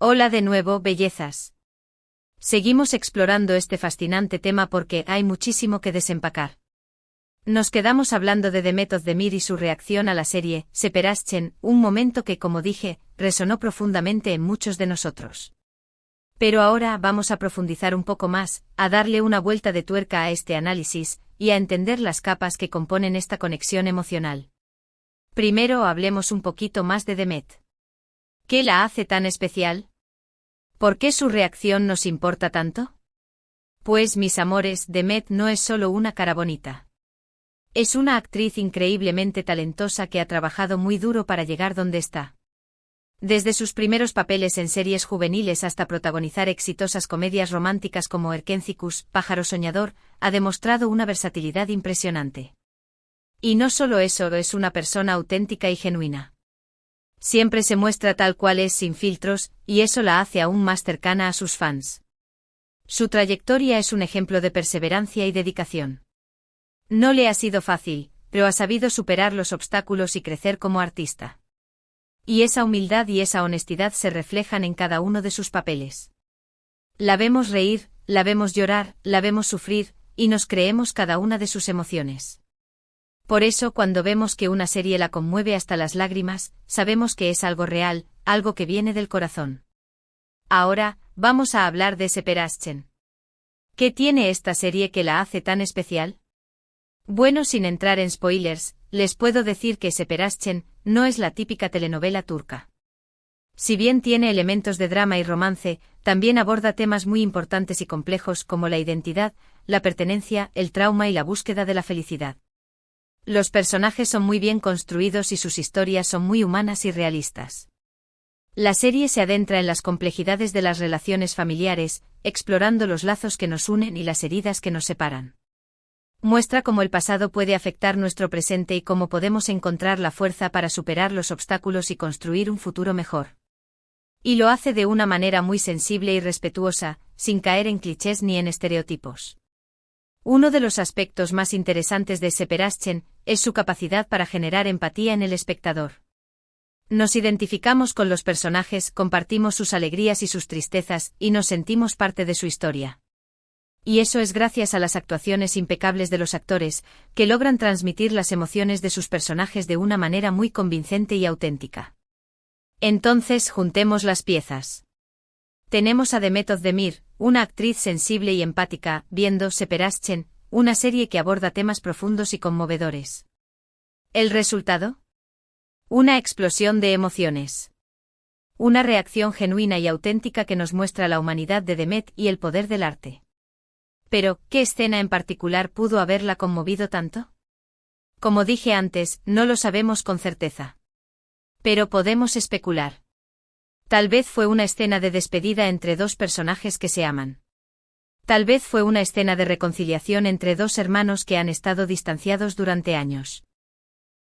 Hola de nuevo, bellezas. Seguimos explorando este fascinante tema porque hay muchísimo que desempacar. Nos quedamos hablando de Demet Özdemir y su reacción a la serie Separation, un momento que, como dije, resonó profundamente en muchos de nosotros. Pero ahora vamos a profundizar un poco más, a darle una vuelta de tuerca a este análisis, y a entender las capas que componen esta conexión emocional. Primero hablemos un poquito más de Demet. ¿Qué la hace tan especial? ¿Por qué su reacción nos importa tanto? Pues, mis amores, Demet no es solo una cara bonita. Es una actriz increíblemente talentosa que ha trabajado muy duro para llegar donde está. Desde sus primeros papeles en series juveniles hasta protagonizar exitosas comedias románticas como Erkencikus, Pájaro Soñador, ha demostrado una versatilidad impresionante. Y no solo eso, es una persona auténtica y genuina. Siempre se muestra tal cual es, sin filtros, y eso la hace aún más cercana a sus fans. Su trayectoria es un ejemplo de perseverancia y dedicación. No le ha sido fácil, pero ha sabido superar los obstáculos y crecer como artista. Y esa humildad y esa honestidad se reflejan en cada uno de sus papeles. La vemos reír, la vemos llorar, la vemos sufrir, y nos creemos cada una de sus emociones. Por eso, cuando vemos que una serie la conmueve hasta las lágrimas, sabemos que es algo real, algo que viene del corazón. Ahora, vamos a hablar de Separation. ¿Qué tiene esta serie que la hace tan especial? Bueno, sin entrar en spoilers, les puedo decir que Separation no es la típica telenovela turca. Si bien tiene elementos de drama y romance, también aborda temas muy importantes y complejos como la identidad, la pertenencia, el trauma y la búsqueda de la felicidad. Los personajes son muy bien construidos y sus historias son muy humanas y realistas. La serie se adentra en las complejidades de las relaciones familiares, explorando los lazos que nos unen y las heridas que nos separan. Muestra cómo el pasado puede afectar nuestro presente y cómo podemos encontrar la fuerza para superar los obstáculos y construir un futuro mejor. Y lo hace de una manera muy sensible y respetuosa, sin caer en clichés ni en estereotipos. Uno de los aspectos más interesantes de Separation es su capacidad para generar empatía en el espectador. Nos identificamos con los personajes, compartimos sus alegrías y sus tristezas, y nos sentimos parte de su historia. Y eso es gracias a las actuaciones impecables de los actores, que logran transmitir las emociones de sus personajes de una manera muy convincente y auténtica. Entonces, juntemos las piezas. Tenemos a Demet Özdemir, una actriz sensible y empática, viendo Separation, una serie que aborda temas profundos y conmovedores. ¿El resultado? Una explosión de emociones. Una reacción genuina y auténtica que nos muestra la humanidad de Demet y el poder del arte. Pero, ¿qué escena en particular pudo haberla conmovido tanto? Como dije antes, no lo sabemos con certeza. Pero podemos especular. Tal vez fue una escena de despedida entre dos personajes que se aman. Tal vez fue una escena de reconciliación entre dos hermanos que han estado distanciados durante años.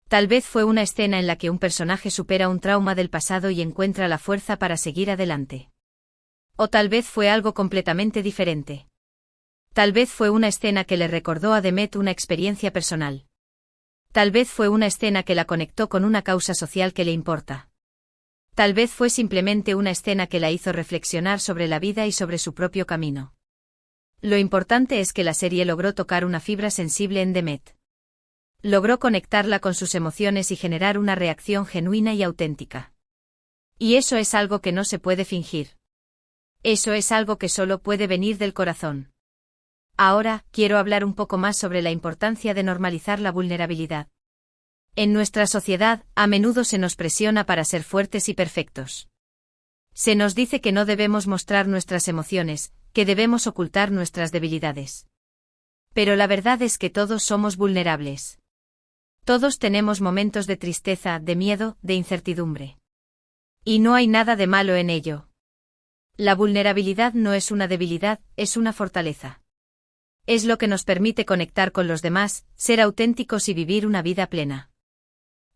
Tal vez fue una escena en la que un personaje supera un trauma del pasado y encuentra la fuerza para seguir adelante. O tal vez fue algo completamente diferente. Tal vez fue una escena que le recordó a Demet una experiencia personal. Tal vez fue una escena que la conectó con una causa social que le importa. Tal vez fue simplemente una escena que la hizo reflexionar sobre la vida y sobre su propio camino. Lo importante es que la serie logró tocar una fibra sensible en Demet. Logró conectarla con sus emociones y generar una reacción genuina y auténtica. Y eso es algo que no se puede fingir. Eso es algo que solo puede venir del corazón. Ahora, quiero hablar un poco más sobre la importancia de normalizar la vulnerabilidad. En nuestra sociedad, a menudo se nos presiona para ser fuertes y perfectos. Se nos dice que no debemos mostrar nuestras emociones, que debemos ocultar nuestras debilidades. Pero la verdad es que todos somos vulnerables. Todos tenemos momentos de tristeza, de miedo, de incertidumbre. Y no hay nada de malo en ello. La vulnerabilidad no es una debilidad, es una fortaleza. Es lo que nos permite conectar con los demás, ser auténticos y vivir una vida plena.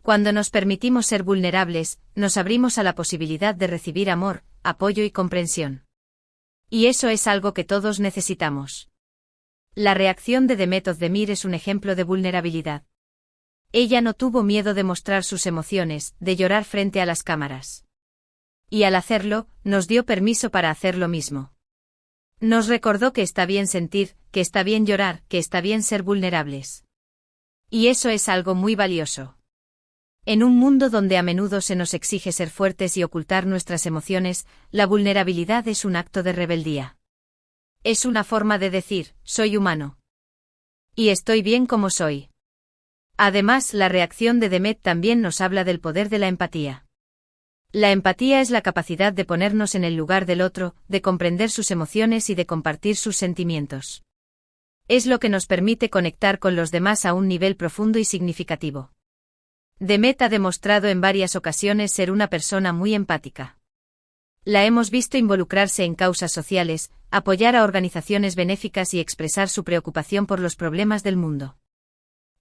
Cuando nos permitimos ser vulnerables, nos abrimos a la posibilidad de recibir amor, apoyo y comprensión. Y eso es algo que todos necesitamos. La reacción de Demet Özdemir es un ejemplo de vulnerabilidad. Ella no tuvo miedo de mostrar sus emociones, de llorar frente a las cámaras. Y al hacerlo, nos dio permiso para hacer lo mismo. Nos recordó que está bien sentir, que está bien llorar, que está bien ser vulnerables. Y eso es algo muy valioso. En un mundo donde a menudo se nos exige ser fuertes y ocultar nuestras emociones, la vulnerabilidad es un acto de rebeldía. Es una forma de decir, soy humano. Y estoy bien como soy. Además, la reacción de Demet también nos habla del poder de la empatía. La empatía es la capacidad de ponernos en el lugar del otro, de comprender sus emociones y de compartir sus sentimientos. Es lo que nos permite conectar con los demás a un nivel profundo y significativo. Demet ha demostrado en varias ocasiones ser una persona muy empática. La hemos visto involucrarse en causas sociales, apoyar a organizaciones benéficas y expresar su preocupación por los problemas del mundo.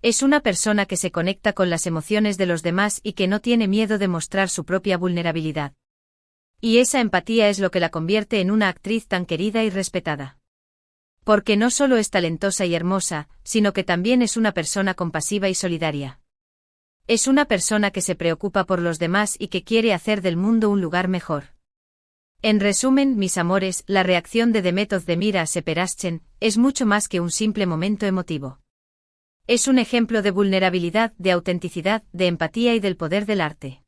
Es una persona que se conecta con las emociones de los demás y que no tiene miedo de mostrar su propia vulnerabilidad. Y esa empatía es lo que la convierte en una actriz tan querida y respetada. Porque no solo es talentosa y hermosa, sino que también es una persona compasiva y solidaria. Es una persona que se preocupa por los demás y que quiere hacer del mundo un lugar mejor. En resumen, mis amores, la reacción de Demet Özdemir a Seperssten es mucho más que un simple momento emotivo. Es un ejemplo de vulnerabilidad, de autenticidad, de empatía y del poder del arte.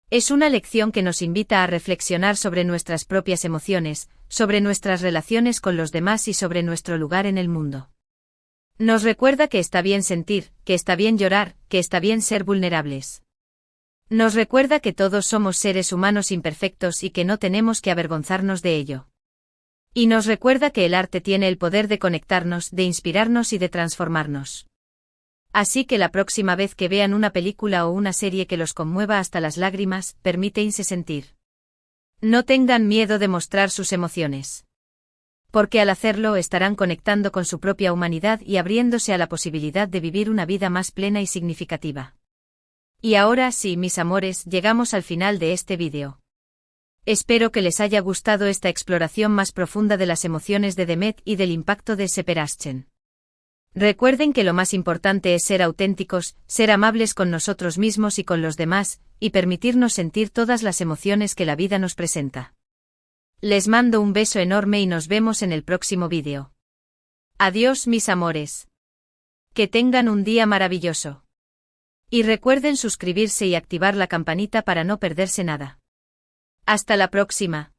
Es una lección que nos invita a reflexionar sobre nuestras propias emociones, sobre nuestras relaciones con los demás y sobre nuestro lugar en el mundo. Nos recuerda que está bien sentir, que está bien llorar, que está bien ser vulnerables. Nos recuerda que todos somos seres humanos imperfectos y que no tenemos que avergonzarnos de ello. Y nos recuerda que el arte tiene el poder de conectarnos, de inspirarnos y de transformarnos. Así que la próxima vez que vean una película o una serie que los conmueva hasta las lágrimas, permítanse sentir. No tengan miedo de mostrar sus emociones. Porque al hacerlo estarán conectando con su propia humanidad y abriéndose a la posibilidad de vivir una vida más plena y significativa. Y ahora sí, mis amores, llegamos al final de este vídeo. Espero que les haya gustado esta exploración más profunda de las emociones de Demet y del impacto de Seperssten. Recuerden que lo más importante es ser auténticos, ser amables con nosotros mismos y con los demás, y permitirnos sentir todas las emociones que la vida nos presenta. Les mando un beso enorme y nos vemos en el próximo vídeo. Adiós, mis amores. Que tengan un día maravilloso. Y recuerden suscribirse y activar la campanita para no perderse nada. Hasta la próxima.